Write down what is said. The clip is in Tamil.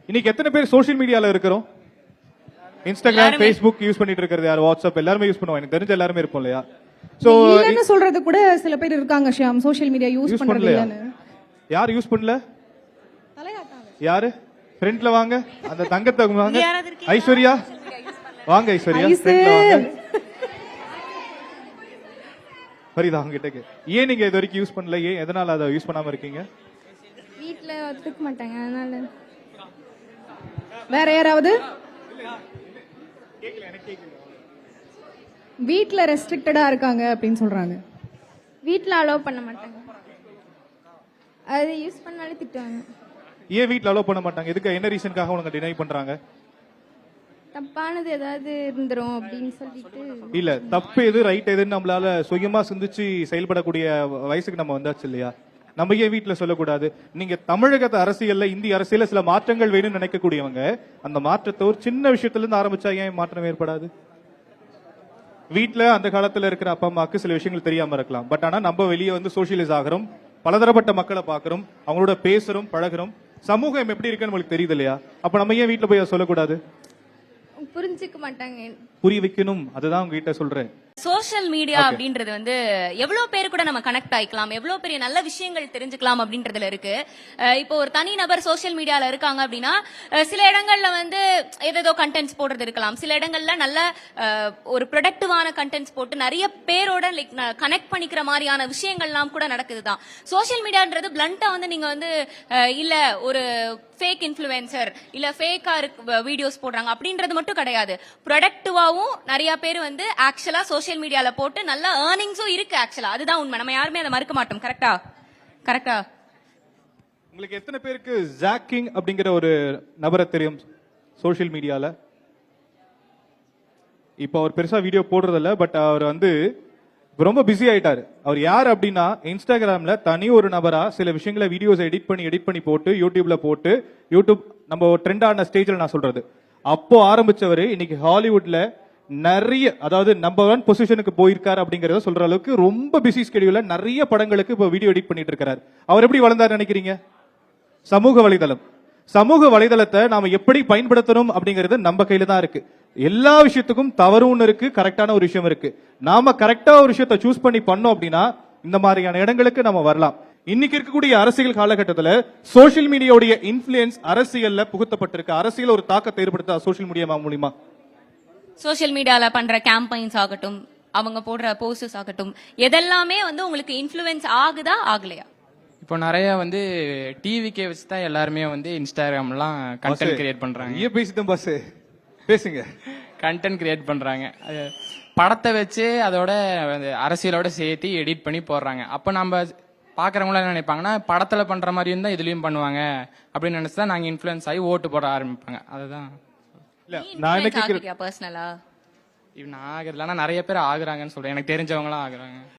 இன்னைக்கு எத்தனை பேர் சோஷியல் மீடியால இருக்கிறோம்? இன்ஸ்டாகிராம், ஃபேஸ்புக் யூஸ் பண்ணிட்டு இருக்கிறது யார்? வாட்ஸ்அப் எல்லாருமே யூஸ் பண்ணுவோம். எனக்கு தெரிஞ்ச எல்லாருமே இருப்போம் இல்லையா? சோ இல்லன்னு சொல்றது கூட சில பேர் இருக்காங்க ஷியாம், சோஷியல் மீடியா யூஸ் பண்றது இல்லன்னு. யார் யூஸ் பண்ணல? யாரு? ஃப்ரண்ட்ல வாங்க, அந்த தங்கத்தை வாங்க. ஐஸ்வர்யா வாங்க, ஐஸ்வர்யா ஃப்ரண்ட்ல வாங்க. பரிதா உங்ககிட்ட ஏன் நீங்க இது வரைக்கும் யூஸ் பண்ணல? ஏன் எதனால அதை யூஸ் பண்ணாம இருக்கீங்க? வீட்ல ஒத்துக்க மாட்டாங்க, அதனால. வேற யாராவது? வீட்ல ரெஸ்ட்ரிக்டடா இருக்காங்க அப்படின்னு சொல்றாங்க. வீட்ல அலோவ் பண்ண மாட்டாங்க, அது யூஸ் பண்ணாலே திட்டுவாங்க. ஏன் வீட்ல அலோவ் பண்ண மாட்டாங்க? எதுக்கு, என்ன ரீசனுக்காக உனக்கு டினை பண்றாங்க? தப்பானது ஏதாவது இருந்துரும் அப்படின்னு சொல்லிட்டு. இல்ல, தப்பு எது ரைட் எதுன்னு நம்மளால சுயமா சிந்திச்சு செயல்படக்கூடிய வயசுக்கு நம்ம வந்தாச்சு இல்லையா? நம்ம ஏன் வீட்டுல சொல்லக்கூடாது? நீங்க தமிழகத்து அரசியல்ல, இந்திய அரசியல்ல சில மாற்றங்கள் வேணும்னு நினைக்கக்கூடியவங்க, அந்த மாற்றத்தை ஒரு சின்ன விஷயத்துல இருந்து ஆரம்பிச்சா ஏன் மாற்றம் ஏற்படாது? வீட்டுல அந்த காலத்துல இருக்கிற அப்பா அம்மாக்கு சில விஷயங்கள் தெரியாம இருக்கலாம், பட் ஆனா நம்ம வெளியே வந்து சோசியலைஸ் ஆகிறோம், பலதரப்பட்ட மக்களை பாக்குறோம், அவங்களோட பேசுறோம், பழகுறோம், சமூகம் எப்படி இருக்குன்னு உங்களுக்கு தெரியுது இல்லையா? அப்ப நம்ம ஏன் வீட்டுல போய் சொல்லக்கூடாது? புரிஞ்சுக்க மாட்டாங்க. புரிய வைக்கணும், அதுதான் உங்ககிட்ட சொல்றேன். சோஷியல் மீடியா அப்படின்றது வந்து எவ்வளவு பேர் கூட நம்ம கனெக்ட் ஆயிக்கலாம், எவ்வளவு பெரிய நல்ல விஷயங்கள் தெரிஞ்சுக்கலாம் அப்படின்றதுல இருக்கு. இப்போ ஒரு தனி நபர் சோஷியல் மீடியால இருக்காங்க அப்படின்னா, சில இடங்கள்ல வந்து ஏதேதோ கண்டென்ட்ஸ் போடுறது இருக்கலாம், சில இடங்கள்ல நல்ல ஒரு ப்ரொடக்டிவான கண்டென்ட்ஸ் போட்டு நிறைய பேரோட லைக் கனெக்ட் பண்ணிக்கிற மாதிரியான விஷயங்கள்லாம் கூட நடக்குதுதான். சோஷியல் மீடியான்றது பிளண்டா வந்து நீங்க வந்து இல்ல ஒரு ஃபேக் இன்ஃப்ளூயன்சர் இல்ல ஃபேக்கா வீடியோஸ் போடுறாங்க அப்படின்றது மட்டும் கிடையாது. ப்ரொடக்டிவாவும் நிறைய பேர் வந்து ஆக்சுவலா சோஷியல் மீடியால போட்டு நல்ல ஏர்னிங்ஸும் இருக்கு. ஆக்சுவலா அதுதான் உண்மை, நம்ம யாருமே அதை மறுக்க மாட்டோம். கரெக்டா? கரெக்டா? உங்களுக்கு எத்தனை பேருக்கு ஜாக்கிங் அப்படிங்கிற ஒரு நபரை தெரியும் சோஷியல் மீடியால? இப்போ அவர் பெருசா வீடியோ போடுறதில்ல, பட் அவர் வந்து ரொம்ப பிஸி ஆயிட்டாரு. அவர் யார் அப்படின்னா, இன்ஸ்டாகிராம்ல தனி ஒரு நபரா சில விஷயங்களை வீடியோஸ் எடிட் பண்ணி போட்டு யூடியூப்ல போட்டு, யூடியூப் நம்ம ட்ரெண்ட் ஆன ஸ்டேஜ்ல நான் சொல்றது, அப்போ ஆரம்பிச்சவரு இன்னைக்கு ஹாலிவுட்ல நிறைய, அதாவது நம்பர் 1 பொசிஷனுக்கு போயிருக்காரு அப்படிங்கறத சொல்ற அளவுக்கு ரொம்ப பிஸி ஸ்கெடியூல்ல நிறைய படங்களுக்கு இப்போ வீடியோ எடிட் பண்ணிட்டு இருக்காரு. அவர் எப்படி வளர்ந்தாரு நினைக்கிறீங்க? சமூக வலைதளம். சமூக வலைதளத்தை நாம எப்படி பயன்படுத்தணும் அப்படிங்கிறது நம்ம கையில தான் இருக்கு. எல்லா விஷயத்துக்கும் தவறும் இருக்கு, கரெக்டான ஒரு விஷயம் இருக்கு. நாம கரெக்டா ஒரு விஷயத்தை சூஸ் பண்ணி பண்ணோம் அப்படின்னா இந்த மாதிரியான இடங்களுக்கு நம்ம வரலாம். இன்னைக்கு இருக்கக்கூடிய அரசியல் காலகட்டத்தில் சோசியல் மீடியாவுடைய இன்ஃப்ளூயன்ஸ் அரசியல்ல புகுத்தப்பட்டிருக்கு. அரசியல் ஒரு தாக்கத்தை ஏற்படுத்த சோசியல் மீடியா மூலியமா, சோஷியல் மீடியால பண்ற கேம்பெயின்ஸ் ஆகட்டும், அவங்க போடுற போஸ்டர்ஸ் ஆகட்டும், எதெல்லாமே வந்து உங்களுக்கு இன்ஃப்ளூயன்ஸ் ஆகுதா ஆகலையா? இப்போ நிறைய வந்து டிவிக்கே வச்சு தான் எல்லாருமே வந்து இன்ஸ்டாகிராம்லாம் கண்டென்ட் கிரியேட் பண்றாங்க. பேசிட்டோம் பாஸ், பேசுங்க. கண்டென்ட் கிரியேட் பண்றாங்க, படத்தை வச்சு அதோட அரசியலோட சேர்த்து எடிட் பண்ணி போடுறாங்க. அப்ப நம்ம பாக்குறவங்கள என்ன நினைப்பாங்கன்னா, படத்துல பண்ற மாதிரியும் தான் இதுலயும் பண்ணுவாங்க அப்படின்னு நினைச்சுதான் நாங்க இன்ஃப்ளூயன்ஸ் ஆகி ஓட்டு போட ஆரம்பிப்பாங்க. அதுதான். நான் பர்சனலா நான் ஆகுறதுல நிறைய பேர் ஆகுறாங்கன்னு சொல்றேன், எனக்கு தெரிஞ்சவங்களாம் ஆகுறாங்க.